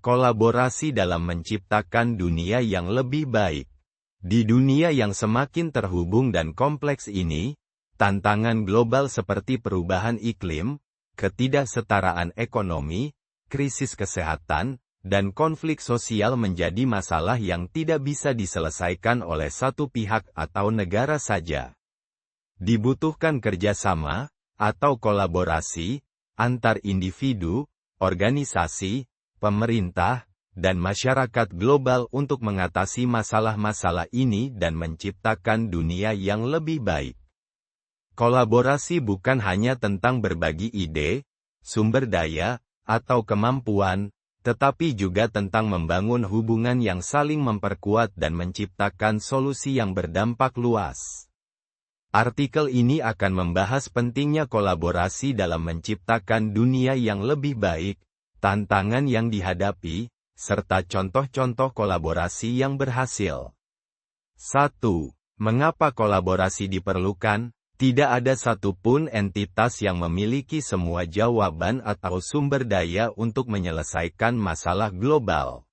Kolaborasi dalam menciptakan dunia yang lebih baik. Di dunia yang semakin terhubung dan kompleks ini, tantangan global seperti perubahan iklim, ketidaksetaraan ekonomi, krisis kesehatan, dan konflik sosial menjadi masalah yang tidak bisa diselesaikan oleh satu pihak atau negara saja. Dibutuhkan kerjasama, atau kolaborasi, antar individu, organisasi, pemerintah, dan masyarakat global untuk mengatasi masalah-masalah ini dan menciptakan dunia yang lebih baik. Kolaborasi bukan hanya tentang berbagi ide, sumber daya, atau kemampuan, tetapi juga tentang membangun hubungan yang saling memperkuat dan menciptakan solusi yang berdampak luas. Artikel ini akan membahas pentingnya kolaborasi dalam menciptakan dunia yang lebih baik, tantangan yang dihadapi, serta contoh-contoh kolaborasi yang berhasil. 1. Mengapa kolaborasi diperlukan? Tidak ada satupun entitas yang memiliki semua jawaban atau sumber daya untuk menyelesaikan masalah global.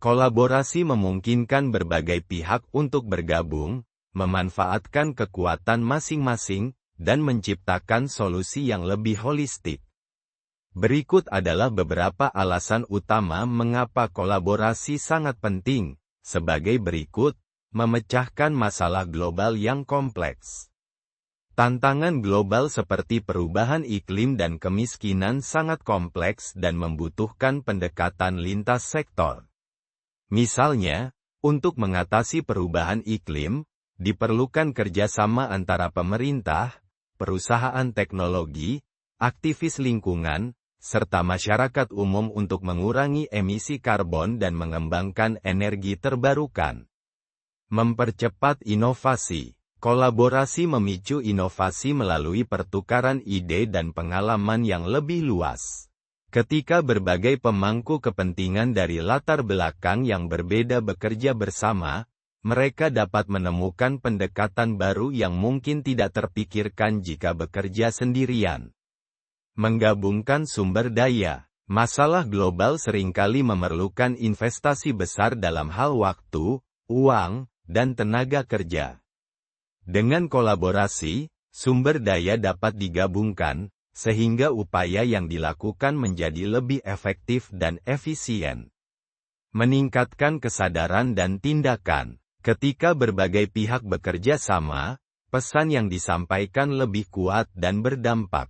Kolaborasi memungkinkan berbagai pihak untuk bergabung, memanfaatkan kekuatan masing-masing, dan menciptakan solusi yang lebih holistik. Berikut adalah beberapa alasan utama mengapa kolaborasi sangat penting, sebagai berikut, memecahkan masalah global yang kompleks. Tantangan global seperti perubahan iklim dan kemiskinan sangat kompleks dan membutuhkan pendekatan lintas sektor. Misalnya, untuk mengatasi perubahan iklim, diperlukan kerjasama antara pemerintah, perusahaan teknologi, aktivis lingkungan, serta masyarakat umum untuk mengurangi emisi karbon dan mengembangkan energi terbarukan. Mempercepat inovasi. Kolaborasi memicu inovasi melalui pertukaran ide dan pengalaman yang lebih luas. Ketika berbagai pemangku kepentingan dari latar belakang yang berbeda bekerja bersama, mereka dapat menemukan pendekatan baru yang mungkin tidak terpikirkan jika bekerja sendirian. Menggabungkan sumber daya. Masalah global seringkali memerlukan investasi besar dalam hal waktu, uang, dan tenaga kerja. Dengan kolaborasi, sumber daya dapat digabungkan, sehingga upaya yang dilakukan menjadi lebih efektif dan efisien. Meningkatkan kesadaran dan tindakan. Ketika berbagai pihak bekerja sama, pesan yang disampaikan lebih kuat dan berdampak.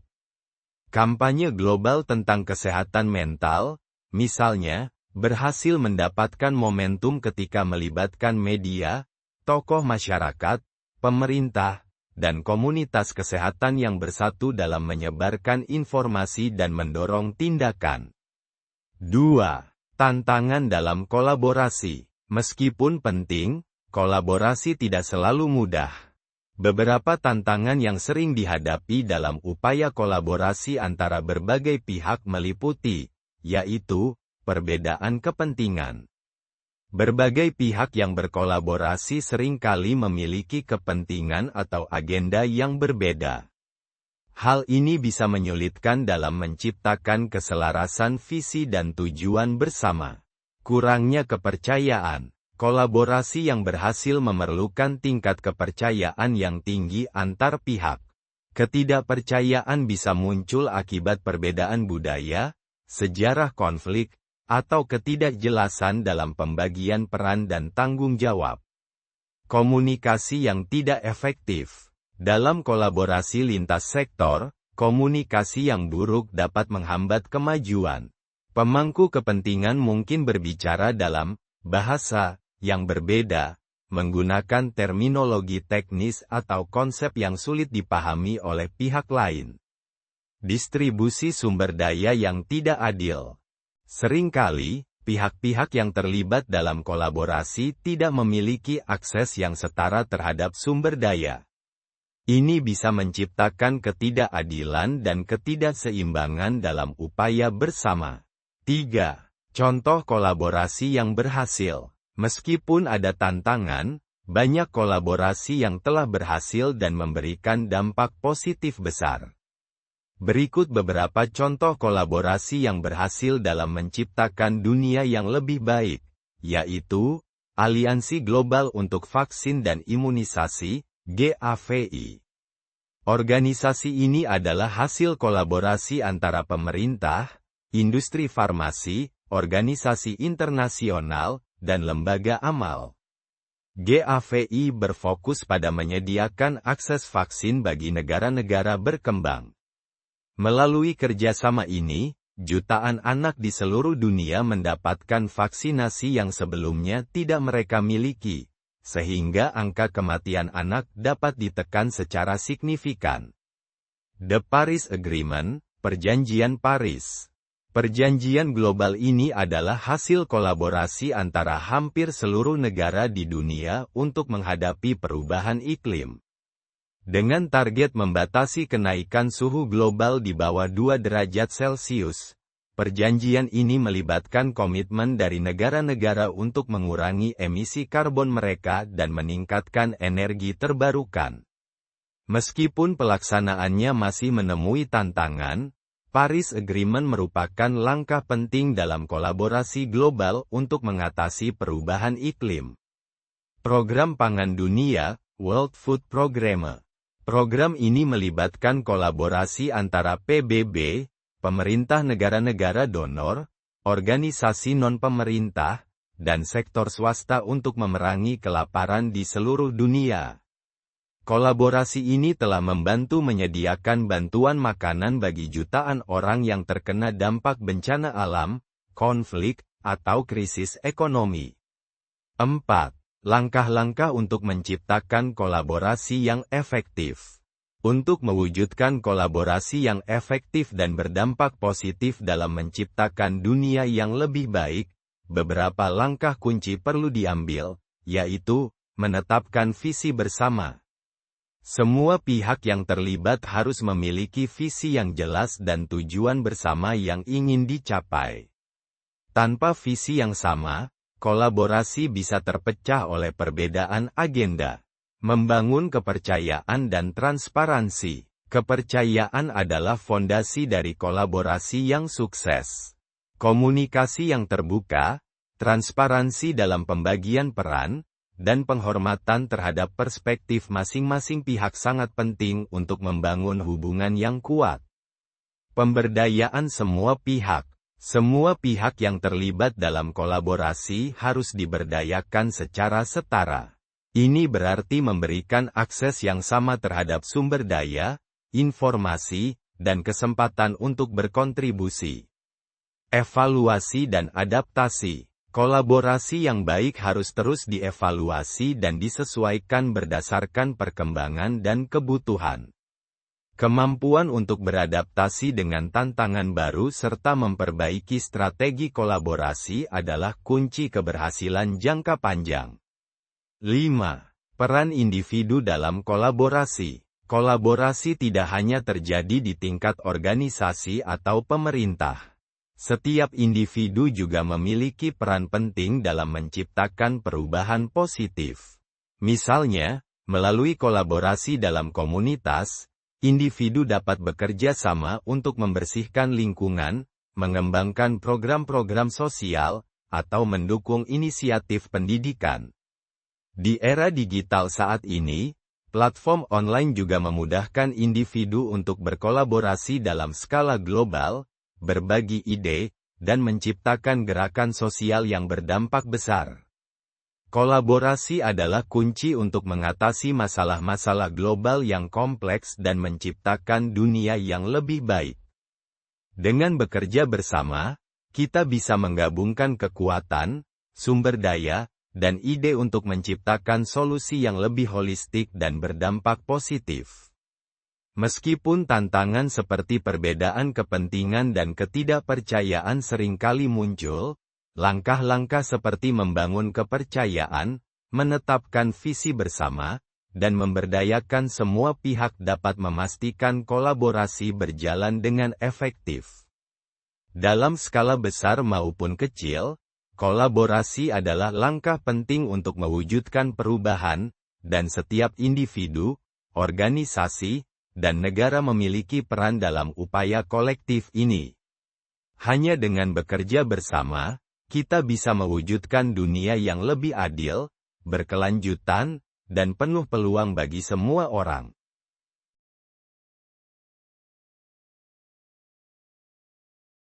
Kampanye global tentang kesehatan mental, misalnya, berhasil mendapatkan momentum ketika melibatkan media, tokoh masyarakat, pemerintah, dan komunitas kesehatan yang bersatu dalam menyebarkan informasi dan mendorong tindakan. 2. Tantangan dalam kolaborasi. Meskipun penting, kolaborasi tidak selalu mudah. Beberapa tantangan yang sering dihadapi dalam upaya kolaborasi antara berbagai pihak meliputi, yaitu, perbedaan kepentingan. Berbagai pihak yang berkolaborasi seringkali memiliki kepentingan atau agenda yang berbeda. Hal ini bisa menyulitkan dalam menciptakan keselarasan visi dan tujuan bersama. Kurangnya kepercayaan. Kolaborasi yang berhasil memerlukan tingkat kepercayaan yang tinggi antar pihak. Ketidakpercayaan bisa muncul akibat perbedaan budaya, sejarah konflik, atau ketidakjelasan dalam pembagian peran dan tanggung jawab. Komunikasi yang tidak efektif. Dalam kolaborasi lintas sektor, komunikasi yang buruk dapat menghambat kemajuan. Pemangku kepentingan mungkin berbicara dalam bahasa yang berbeda, menggunakan terminologi teknis atau konsep yang sulit dipahami oleh pihak lain. Distribusi sumber daya yang tidak adil. Seringkali, pihak-pihak yang terlibat dalam kolaborasi tidak memiliki akses yang setara terhadap sumber daya. Ini bisa menciptakan ketidakadilan dan ketidakseimbangan dalam upaya bersama. 3. Contoh kolaborasi yang berhasil. Meskipun ada tantangan, banyak kolaborasi yang telah berhasil dan memberikan dampak positif besar. Berikut beberapa contoh kolaborasi yang berhasil dalam menciptakan dunia yang lebih baik, yaitu Aliansi Global untuk Vaksin dan Imunisasi, GAVI. Organisasi ini adalah hasil kolaborasi antara pemerintah, industri farmasi, organisasi internasional, dan lembaga amal. GAVI berfokus pada menyediakan akses vaksin bagi negara-negara berkembang. Melalui kerjasama ini, jutaan anak di seluruh dunia mendapatkan vaksinasi yang sebelumnya tidak mereka miliki, sehingga angka kematian anak dapat ditekan secara signifikan. The Paris Agreement, Perjanjian Paris. Perjanjian global ini adalah hasil kolaborasi antara hampir seluruh negara di dunia untuk menghadapi perubahan iklim. Dengan target membatasi kenaikan suhu global di bawah 2 derajat Celcius, perjanjian ini melibatkan komitmen dari negara-negara untuk mengurangi emisi karbon mereka dan meningkatkan energi terbarukan. Meskipun pelaksanaannya masih menemui tantangan, Paris Agreement merupakan langkah penting dalam kolaborasi global untuk mengatasi perubahan iklim. Program Pangan Dunia, World Food Programme. Program ini melibatkan kolaborasi antara PBB, pemerintah negara-negara donor, organisasi non-pemerintah, dan sektor swasta untuk memerangi kelaparan di seluruh dunia. Kolaborasi ini telah membantu menyediakan bantuan makanan bagi jutaan orang yang terkena dampak bencana alam, konflik, atau krisis ekonomi. 4. Langkah-langkah untuk menciptakan kolaborasi yang efektif. Untuk mewujudkan kolaborasi yang efektif dan berdampak positif dalam menciptakan dunia yang lebih baik, beberapa langkah kunci perlu diambil, yaitu, menetapkan visi bersama. Semua pihak yang terlibat harus memiliki visi yang jelas dan tujuan bersama yang ingin dicapai. Tanpa visi yang sama, kolaborasi bisa terpecah oleh perbedaan agenda. Membangun kepercayaan dan transparansi. Kepercayaan adalah fondasi dari kolaborasi yang sukses. Komunikasi yang terbuka, transparansi dalam pembagian peran, dan penghormatan terhadap perspektif masing-masing pihak sangat penting untuk membangun hubungan yang kuat. Pemberdayaan semua pihak. Semua pihak yang terlibat dalam kolaborasi harus diberdayakan secara setara. Ini berarti memberikan akses yang sama terhadap sumber daya, informasi, dan kesempatan untuk berkontribusi. Evaluasi dan adaptasi. Kolaborasi yang baik harus terus dievaluasi dan disesuaikan berdasarkan perkembangan dan kebutuhan. Kemampuan untuk beradaptasi dengan tantangan baru serta memperbaiki strategi kolaborasi adalah kunci keberhasilan jangka panjang. 5. Peran individu dalam kolaborasi. Kolaborasi tidak hanya terjadi di tingkat organisasi atau pemerintah. Setiap individu juga memiliki peran penting dalam menciptakan perubahan positif. Misalnya, melalui kolaborasi dalam komunitas, individu dapat bekerja sama untuk membersihkan lingkungan, mengembangkan program-program sosial, atau mendukung inisiatif pendidikan. Di era digital saat ini, platform online juga memudahkan individu untuk berkolaborasi dalam skala global, berbagi ide, dan menciptakan gerakan sosial yang berdampak besar. Kolaborasi adalah kunci untuk mengatasi masalah-masalah global yang kompleks dan menciptakan dunia yang lebih baik. Dengan bekerja bersama, kita bisa menggabungkan kekuatan, sumber daya, dan ide untuk menciptakan solusi yang lebih holistik dan berdampak positif. Meskipun tantangan seperti perbedaan kepentingan dan ketidakpercayaan seringkali muncul, langkah-langkah seperti membangun kepercayaan, menetapkan visi bersama, dan memberdayakan semua pihak dapat memastikan kolaborasi berjalan dengan efektif. Dalam skala besar maupun kecil, kolaborasi adalah langkah penting untuk mewujudkan perubahan, dan setiap individu, organisasi, dan negara memiliki peran dalam upaya kolektif ini. Hanya dengan bekerja bersama, kita bisa mewujudkan dunia yang lebih adil, berkelanjutan, dan penuh peluang bagi semua orang.